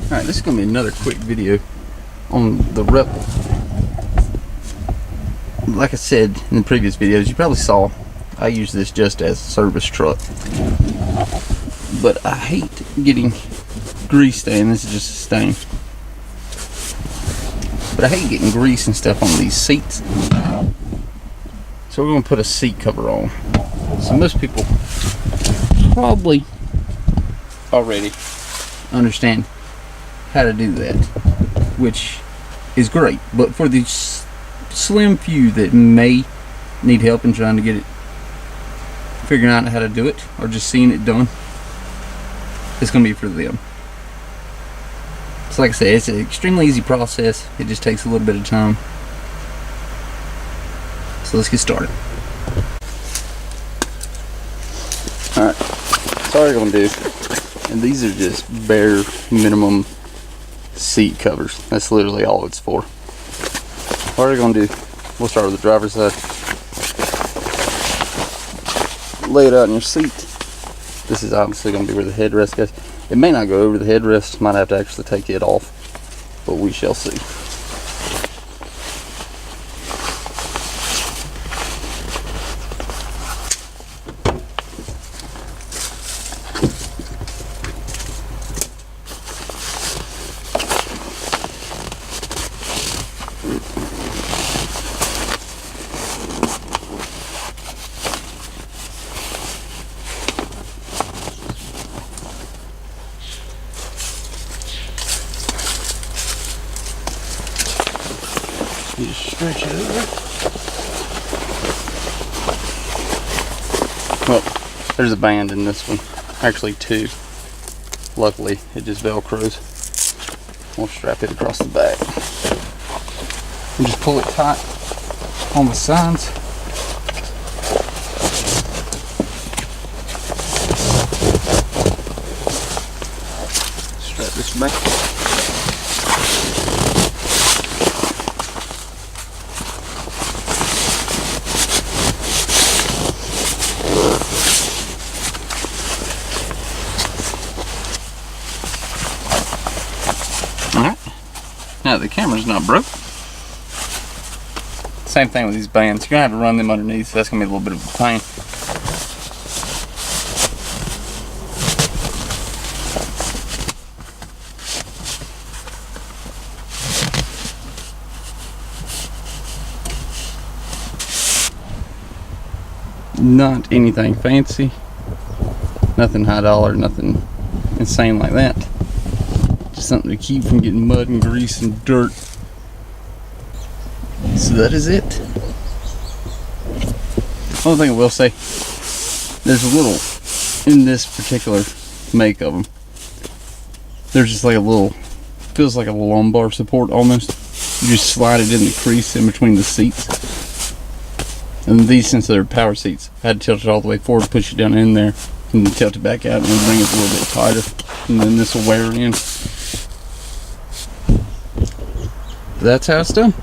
Alright, this is going to be another quick video on the Rebel. Like I said in the previous videos, you probably saw I use this just as a service truck. But I hate getting grease stain. This is just a stain. But I hate getting grease and stuff on these seats. So we're going to put a seat cover on. So most people probably already understand how to do that, which is great. But for the slim few that may need help in trying to get it, figuring out how to do it, or just seeing it done, it's going to be for them. So like I said, it's an extremely easy process. It just takes a little bit of time. So let's get started. Alright, so what we're going to do, and these are just bare minimum seat covers. That's literally all it's for. What we're going to do, we'll start with the driver's side. Lay it out in your seat. This is obviously going to be where the headrest goes. It may not go over the headrest, might have to actually take it off, but we shall see. You just stretch it over. Well, there's a band in this one. Actually two. Luckily, it just velcros. We'll strap it across the back. And just pull it tight on the sides. Strap this back. Alright, now the camera's not broke. Same thing with these bands. You're going to have to run them underneath, so that's going to be a little bit of a pain. Not anything fancy, nothing high dollar, nothing insane like that. Just something to keep from getting mud and grease and dirt. So that is it. Only thing I will say, there's a little, in this particular make of them, there's just like a little, feels like a lumbar support almost. You just slide it in the crease in between the seats. And these, since they're power seats, I had to tilt it all the way forward, push it down in there, and then tilt it back out and bring it a little bit tighter. And then this will wear in. That's how it's done.